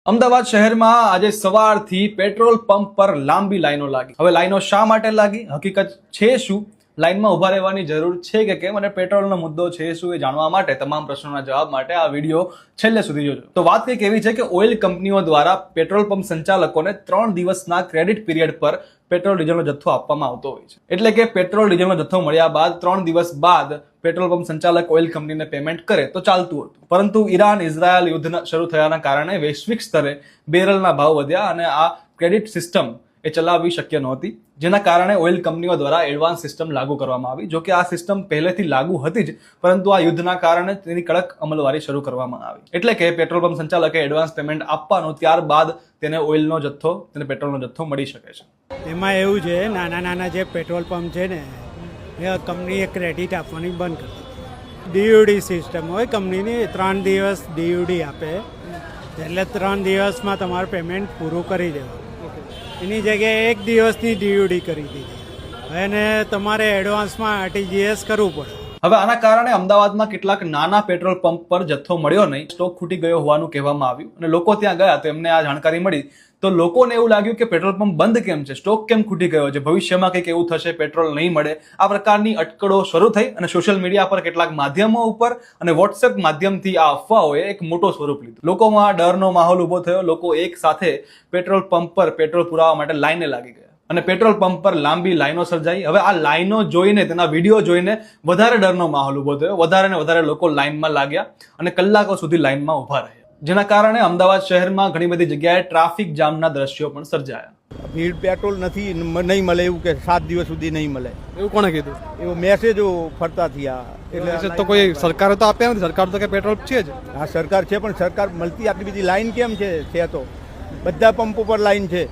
અમદાવાદ શહેરમાં આજે સવારથી પેટ્રોલ પંપ પર લાંબી લાઈનો લાગી. હવે લાઈનો શા માટે લાગી, હકીકત છે શું, લાઈનમાં ઉભા રહેવાની જરૂર છે કે કેમ અને પેટ્રોલનો મુદ્દો છે શું, એ જાણવા માટે તમામ પ્રશ્નોના જવાબ માટે આ વિડીયો છેલ્લે સુધી જોજો. તો વાત કંઈક એવી છે કે ઓઇલ કંપનીઓ દ્વારા પેટ્રોલ પંપ સંચાલકોને 3 દિવસના ક્રેડિટ પીરિયડ પર પેટ્રોલ ડીઝલનો જથ્થો આપવામાં આવતો હોય છે. એટલે કે પેટ્રોલ ડીઝલનો જથ્થો મળ્યા બાદ 3 દિવસ બાદ પેટ્રોલ પંપ સંચાલક ઓઇલ કંપનીને પેમેન્ટ કરે તો ચાલતું હતું. પરંતુ ઈરાન ઇઝરાયલ યુદ્ધ શરૂ થયાના કારણે વૈશ્વિક સ્તરે બેરલના ભાવ વધ્યા અને આ ક્રેડિટ સિસ્ટમ એ ચલાવવી શક્ય નહોતી, જેના કારણે ઓઇલ કંપનીઓ દ્વારા એડવાન્સ સિસ્ટમ લાગુ કરવામાં આવી. જો કે આ સિસ્ટમ પહેલેથી લાગુ હતી જ, પરંતુ આ યુદ્ધના કારણે તેની કડક અમલવારી શરૂ કરવામાં આવી. એટલે કે પેટ્રોલ પંપ સંચાલકે એડવાન્સ પેમેન્ટ આપવાનું, ત્યારબાદ તેને ઓઇલનો જથ્થો, તેને પેટ્રોલનો જથ્થો મળી શકે છે. એમાં એવું છે, નાના જે પેટ્રોલ પંપ છે ને એ કંપનીએ ક્રેડિટ આપવાની બંધ કરી દીધી. ડીયુડી સિસ્ટમ હોય કંપનીની, 3 દિવસ ડીયુડી આપે, એટલે 3 દિવસમાં તમારું પેમેન્ટ પૂરું કરી દેવાનું. એની જગ્યાએ 1 દિવસની ડીયુડી કરી દીધી અને તમારે એડવાન્સમાં આરટીજીએસ કરવું પડે. હવે આના કારણે અમદાવાદમાં કેટલાક નાના પેટ્રોલ પંપ પર જથ્થો મળ્યો નહીં, સ્ટોક ખૂટી ગયો હોવાનું કહેવામાં આવ્યું અને લોકો ત્યાં ગયા તો એમને આ જાણકારી મળી તો લોકોને એવું લાગ્યું કે પેટ્રોલ પંપ બંધ કેમ છે, સ્ટોક કેમ ખૂટી ગયો છે, ભવિષ્યમાં કંઈક એવું થશે, પેટ્રોલ નહીં મળે. આ પ્રકારની અટકળો શરૂ થઈ અને સોશિયલ મીડિયા પર કેટલાક માધ્યમો ઉપર અને વોટ્સએપ માધ્યમથી આ અફવાઓએ એક મોટો સ્વરૂપ લીધું. લોકોમાં ડરનો માહોલ ઉભો થયો. લોકો એક સાથે પેટ્રોલ પંપ પર પેટ્રોલ પુરાવા માટે લાઈને લાગી ગયા અને પેટ્રોલ પંપ પર લાંબી લાઈનો સર્જાઈ. હવે આ લાઈનો જોઈને, તેના વિડીયો જોઈને વધારે ડરનો માહોલ ઉભો થયો. વધારે ને વધારે લોકો લાઈનમાં લાગ્યા અને કલાકો સુધી લાઈનમાં ઉભા રહ્યા, જેના કારણે અમદાવાદ શહેરમાં ઘણી બધી જગ્યાએ ટ્રાફિક જામના દ્રશ્યો પણ સર્જાયા. ભીડ પેટ્રોલ નથી, નહીં મળે એવું કે 7 દિવસ સુધી નહીં મળે એવું કોણે કીધું? એવો મેસેજો ફરતા થયા. એટલે તો કોઈ સરકારે તો આપ્યા નથી, સરકાર તો કે પેટ્રોલ છે જ. હા, સરકાર છે, પણ સરકાર મળતી આટલી બધી લાઈન કેમ છે? તો બધા પંપ ઉપર લાઈન છે.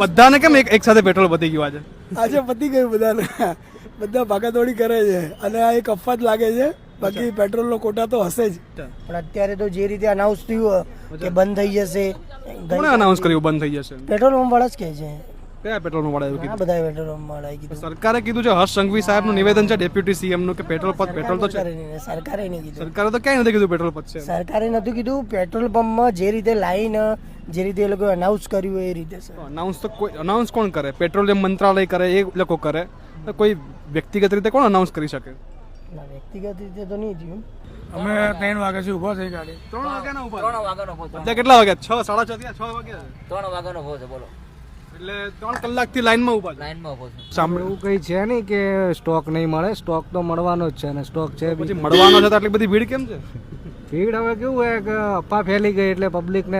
બધાને કેમ એક સાથે પેટ્રોલ પતી ગયું? આજે પતી ગયું બધાને, બધા ભાગાદોડી કરે છે અને આ એક અફવા જ લાગે છે. બાકી પેટ્રોલનો કોટા તો હશે જ. પણ અત્યારે તો જે રીતે અનાઉન્સ થયું કે બંધ થઈ જશે, કોણે અનાઉન્સ કર્યું બંધ થઈ જશે? પેટ્રોલ પંપ વાળા જ કહે છે. કયા પેટ્રોલ પંપ વાળા એવું આ કીધું? બધા પેટ્રોલ પંપ વાળાએ કીધું. સરકારે કીધું છે. હર્ષ સંઘવી સાહેબનું નિવેદન છે, ડેપ્યુટી સીએમ નું, કે પેટ્રોલ પંપ પેટ્રોલ તો છે. સરકારે નહીં કીધું. સરકારે તો ક્યાંય નથી કીધું પેટ્રોલ પંપ છે. સરકારે નતું કીધું. પેટ્રોલ પંપમાં જે રીતે લાઈન, જે રીતે એ લોકો અનાઉન્સ કર્યું એ રીતે છે. અનાઉન્સ તો કોઈ અનાઉન્સ કોણ કરે? પેટ્રોલિયમ મંત્રાલય કરે, એ લોકો કરે. તો કોઈ વ્યક્તિગત રીતે કોણ અનાઉન્સ કરી શકે? વ્યક્તિગત રીતે તો નહીં થયું. અમે 3 વાગ્યાથી ઉભો થઈ ગાડી. 3 વાગ્યાના ઉપર. 3 વાગ્યાનો ફોન. એટલે કેટલા વાગ્યા? 6, 6:30 થયા, 6 વાગ્યા. 3 વાગ્યાનો ફોન છે, બોલો. એટલે 3 કલાકથી લાઈનમાં ઉભા છે. લાઈનમાં ઉભો છું. સાંભળ્યું એવું કઈ છે નહીં કે સ્ટોક નહીં મળે. સ્ટોક તો મળવાનો જ છે અને સ્ટોક છે. પછી મળવાનો છે તો આટલી બધી ભીડ કેમ છે? ભીડ હવે કેવું હોય કે અફવા ફેલી ગઈ એટલે પબ્લિકને